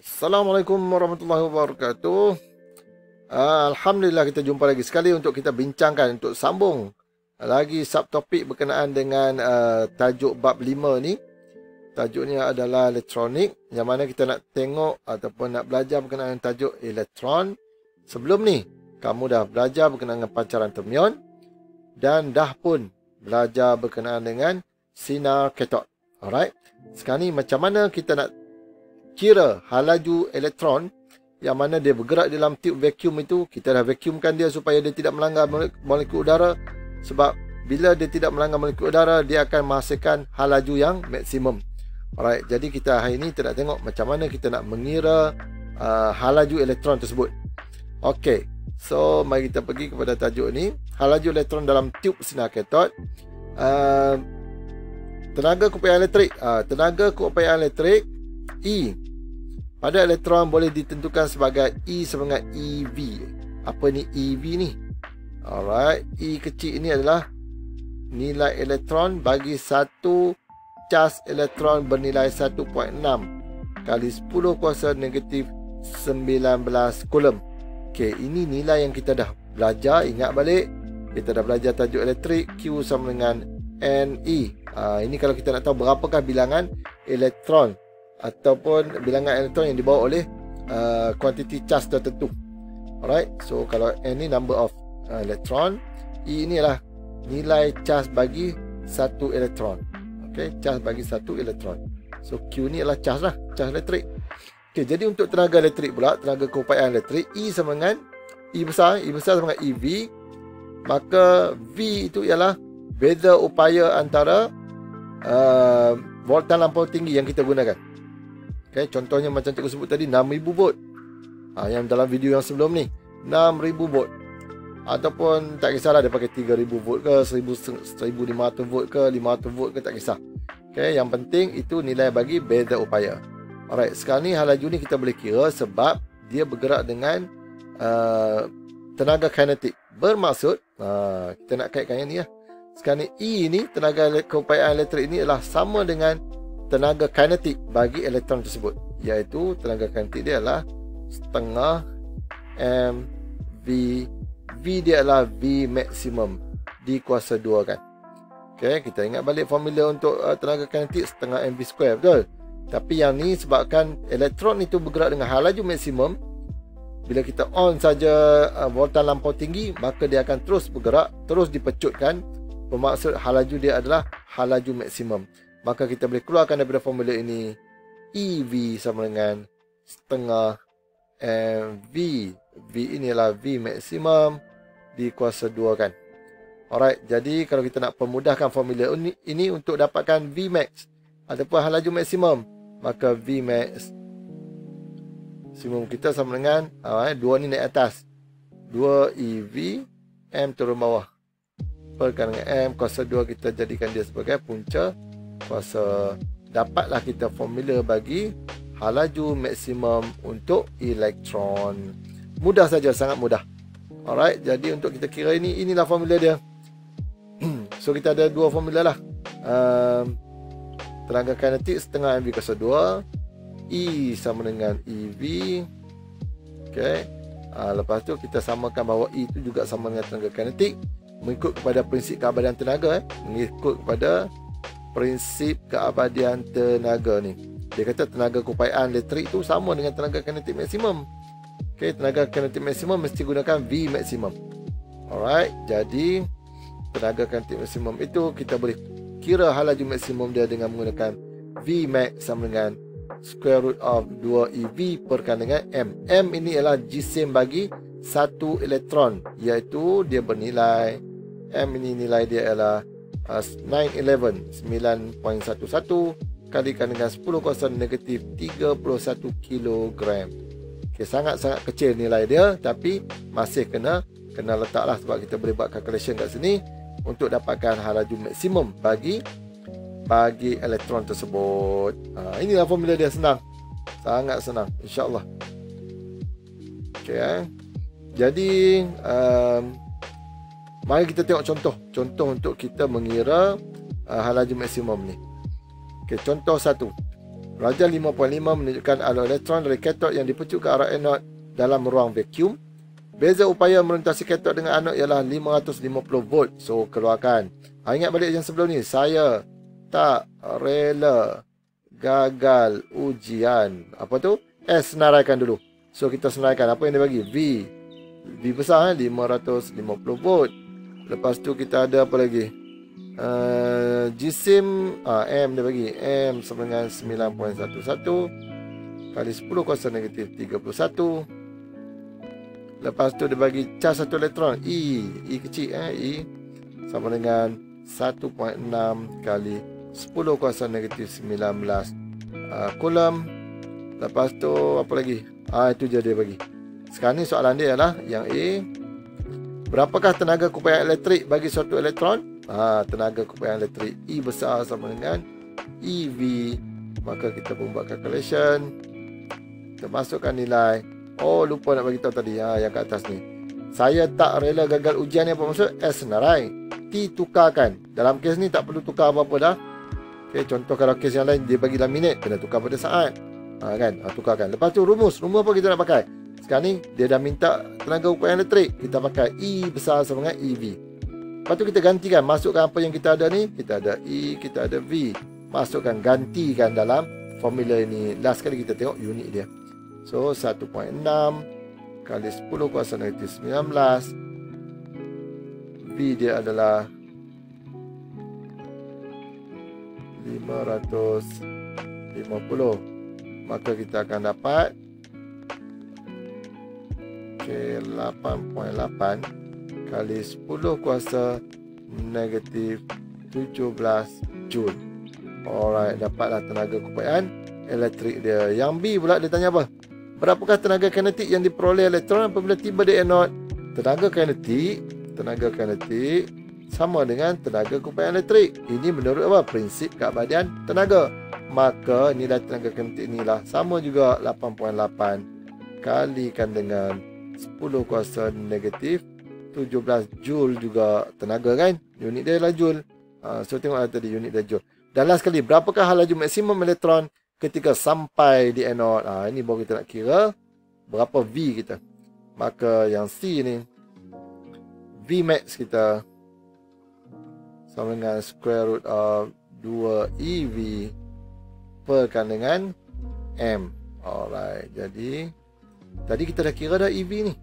Assalamualaikum warahmatullahi wabarakatuh. Alhamdulillah kita jumpa lagi sekali untuk kita bincangkan, untuk sambung lagi subtopik berkenaan dengan tajuk bab 5 ni. Tajuknya adalah elektronik, yang mana kita nak tengok ataupun nak belajar berkenaan dengan tajuk elektron. Sebelum ni, kamu dah belajar berkenaan dengan pancaran termion dan dah pun belajar berkenaan dengan sinar katod. Alright. Sekarang ni macam mana kita nak kira halaju elektron yang mana dia bergerak dalam tube vacuum itu. Kita dah vacuumkan dia supaya dia tidak melanggar molekul udara. Sebab bila dia tidak melanggar molekul udara, dia akan menghasilkan halaju yang maksimum. Alright, jadi kita hari ini kita nak tengok macam mana kita nak mengira halaju elektron tersebut. Okey, so mari kita pergi kepada tajuk ni. Halaju elektron dalam tube sinar katod. Tenaga keupayaan elektrik. Tenaga keupayaan elektrik E pada elektron boleh ditentukan sebagai E sama dengan EV. Apa ni EV ni? Alright, E kecil ini adalah nilai elektron bagi satu cas elektron bernilai 1.6 kali 10 kuasa negatif 19 coulomb. Okey, ini nilai yang kita dah belajar. Ingat balik, kita dah belajar tajuk elektrik, Q sama dengan NE. Ini kalau kita nak tahu berapakah bilangan elektron ataupun bilangan elektron yang dibawa oleh kuantiti charge tertentu. Alright, so kalau N ni number of elektron, E ni adalah nilai charge bagi satu elektron. Okay, charge bagi satu elektron. So Q ni adalah charge lah, charge elektrik. Okay, jadi untuk tenaga elektrik pula, tenaga keupayaan elektrik, E sama dengan E besar sama dengan EV. Maka V itu ialah beza upaya antara voltan lampau tinggi yang kita gunakan. Okay, contohnya macam cikgu sebut tadi 6000 volt. Yang dalam video yang sebelum ni 6000 volt. Ataupun tak kisahlah dia pakai 3000 volt ke 1500 volt ke 500 volt ke, tak kisah. Okay, yang penting itu nilai bagi beza upaya. Alright, sekarang ni halaju ni kita boleh kira sebab dia bergerak dengan tenaga kinetik. Bermaksud kita nak kaitkan yang ni lah. Sekarang ni E ni, tenaga keupayaan elektrik ini adalah sama dengan tenaga kinetik bagi elektron tersebut, iaitu tenaga kinetik dia adalah setengah mv. V dia adalah V maksimum di kuasa 2 kan. Okay, kita ingat balik formula untuk tenaga kinetik setengah mv square, betul? Tapi yang ni sebabkan elektron itu bergerak dengan halaju maksimum, bila kita on saja voltan lampau tinggi, maka dia akan terus bergerak, terus dipecutkan. Bermaksud halaju dia adalah halaju maksimum. Maka kita boleh keluarkan daripada formula ini EV sama dengan setengah mv. V ini adalah V maksimum di kuasa 2 kan. Alright, jadi kalau kita nak pemudahkan formula ini untuk dapatkan V max ataupun halaju maksimum, maka V max maksimum kita sama dengan 2 ni naik atas, 2 EV M turun bawah perkan dengan M kuasa 2, kita jadikan dia sebagai punca kuasa. Dapatlah kita formula bagi halaju maksimum untuk elektron. Mudah saja, sangat mudah. Alright, jadi untuk kita kira inilah formula dia. So kita ada dua formula lah. Tenaga kinetik setengah mv kuasa 2, E sama dengan EV. Okay, lepas tu kita samakan bahawa E itu juga sama dengan tenaga kinetik, mengikut kepada prinsip keabadian tenaga. Mengikut kepada prinsip keabadian tenaga ni, dia kata tenaga keupayaan elektrik itu sama dengan tenaga kinetik maksimum. Okay, tenaga kinetik maksimum mesti gunakan V maksimum. Alright, jadi tenaga kinetik maksimum itu kita boleh kira halaju maksimum dia dengan menggunakan V max sama dengan square root of 2 EV perkan dengan M. M ini adalah jisim bagi satu elektron, iaitu dia bernilai, M ini nilai dia adalah 911 kalikan dengan 10 kuasa negatif 31 kilogram. Okay, sangat-sangat kecil nilai dia, tapi masih kena letaklah, sebab kita boleh buat calculation kat sini untuk dapatkan halaju maksimum bagi elektron tersebut. Inilah formula dia, senang, sangat senang, insya-Allah. Okay, jadi mari kita tengok contoh untuk kita mengira halaju maksimum ni. Okay, contoh 1. Darjah 5.5 menunjukkan alur elektron dari katod yang dipecut ke arah anod dalam ruang vacuum. Beza upaya melintasi katod dengan anod ialah 550 volt. So, keluarkan. Ingat balik yang sebelum ni. Saya tak rela gagal ujian. Apa tu? S senaraikan dulu. So, kita senaraikan. Apa yang dia bagi? V besar 550 volt. Lepas tu kita ada apa lagi? Jisim M dia bagi. M sama dengan 9.11 kali 10 kuasa negatif 31. Lepas tu dia bagi cas satu elektron E kecil E sama dengan 1.6 kali 10 kuasa negatif 19 coulomb. Lepas tu apa lagi? Itu je dia bagi. Sekarang ni soalan dia adalah yang A. Berapakah tenaga kupaian elektrik bagi suatu elektron? Tenaga kupaian elektrik E besar sama dengan EV. Maka kita pun buat calculation. Kita masukkan nilai. Lupa nak bagi tahu tadi. Yang kat atas ni. Saya tak rela gagal ujian ni apa maksud? S senarai. T tukarkan. Dalam kes ni tak perlu tukar apa-apa dah. Okay, contoh kalau kes yang lain dia bagi dalam minit, kena tukar pada saat. Kan? Tukarkan. Lepas tu rumus. Rumus apa kita nak pakai? Sekarang ni dia dah minta tenaga upaya elektrik. Kita pakai E besar sama dengan EV. Lepas tu kita gantikan. Masukkan apa yang kita ada ni. Kita ada E, kita ada V. Masukkan, gantikan dalam formula ini. Last kali kita tengok unit dia. So 1.6 kali 10 kuasa negatif 19. V dia adalah 550. Maka kita akan dapat 8.8 kali 10 kuasa negatif 17 Joule. Alright, dapatlah tenaga kupaian elektrik dia. Yang B pula dia tanya apa? Berapakah tenaga kinetik yang diperoleh elektron apabila tiba di anod? Tenaga kinetik sama dengan tenaga kupaian elektrik. Ini menurut apa? Prinsip keabadian tenaga. Maka nilai tenaga kinetik inilah sama juga 8.8 kalikan dengan 10 kuasa negatif 17 Joule juga tenaga kan? Unit dia adalah Joule. So tengok tadi unit dia Joule. Dan last sekali, berapakah laju maksimum elektron ketika sampai di anod? Ini baru kita nak kira berapa V kita. Maka yang C ni, V max kita sama dengan square root of 2 EV perkan dengan M. Alright, jadi tadi kita dah kira dah EV ni.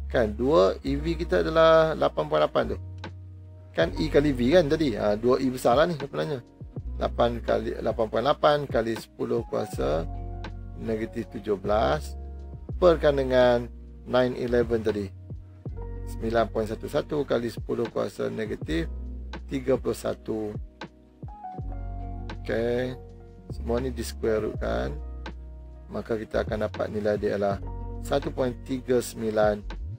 Kan 2 EV kita adalah 8.8 tu. Kan E kali V kan tadi. 2 E besar lah ni sebenarnya. 8 kali 8.8 kali 10 kuasa negatif 17 perkan dengan 911 tadi. 9.11 kali 10 kuasa negatif 31. Okay, semua ni di square root kan. Maka kita akan dapat nilai dia adalah 1.39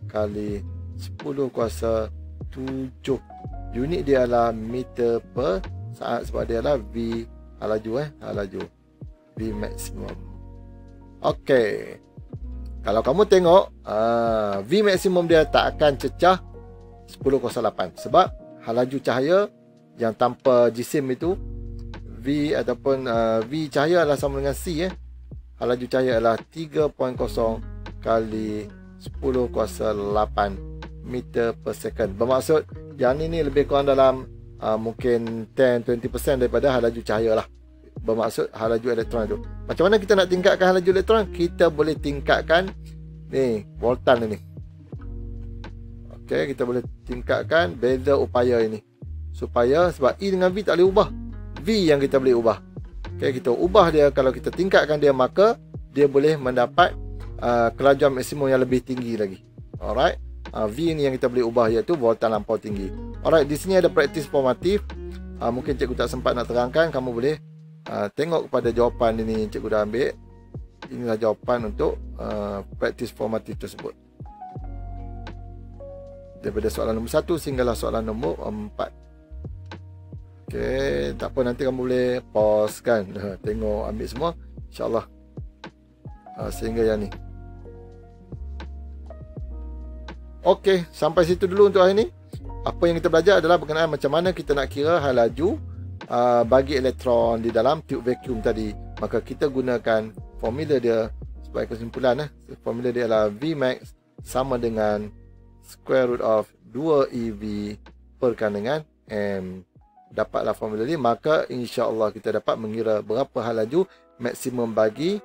kali 10 kuasa 7. Unit dia adalah meter per saat sebab dia adalah V laju V maksimum. Okey, kalau kamu tengok V maksimum dia tak akan cecah 10.8 sebab laju cahaya yang tanpa jisim itu V ataupun V cahaya adalah sama dengan C. Laju cahaya adalah 3.0 kali 10 kuasa 8 meter per second. Bermaksud yang ni lebih kurang dalam mungkin 10-20% daripada laju cahaya lah. Bermaksud laju elektron itu. Macam mana kita nak tingkatkan laju elektron? Kita boleh tingkatkan ni voltan ni. Okey, kita boleh tingkatkan beza upaya ini. Supaya sebab E dengan V tak boleh ubah. V yang kita boleh ubah. Okey, kita ubah dia. Kalau kita tingkatkan dia, maka dia boleh mendapat kelajuan maksimum yang lebih tinggi lagi. Alright. V ni yang kita boleh ubah, iaitu voltan lampau tinggi. Alright, di sini ada praktis formatif. Mungkin cikgu tak sempat nak terangkan. Kamu boleh tengok kepada jawapan ini cikgu dah ambil. Inilah jawapan untuk praktis formatif tersebut. Daripada soalan nombor 1 sehinggalah soalan nombor 4. Okey, tak apa, nanti kamu boleh pause kan. Tengok, ambil semua. InsyaAllah. Sehingga yang ni. Okey, sampai situ dulu untuk hari ni. Apa yang kita belajar adalah berkenaan macam mana kita nak kira hal laju bagi elektron di dalam tube vacuum tadi. maka kita gunakan formula dia sebagai kesimpulan. Formula dia adalah Vmax sama dengan square root of 2EV perkan dengan M. Dapatlah formula ni, maka insya-Allah kita dapat mengira berapa hal laju maksimum bagi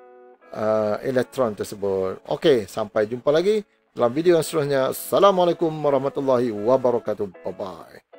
elektron tersebut. Okey, sampai jumpa lagi dalam video yang seterusnya. Assalamualaikum warahmatullahi wabarakatuh. Bye bye.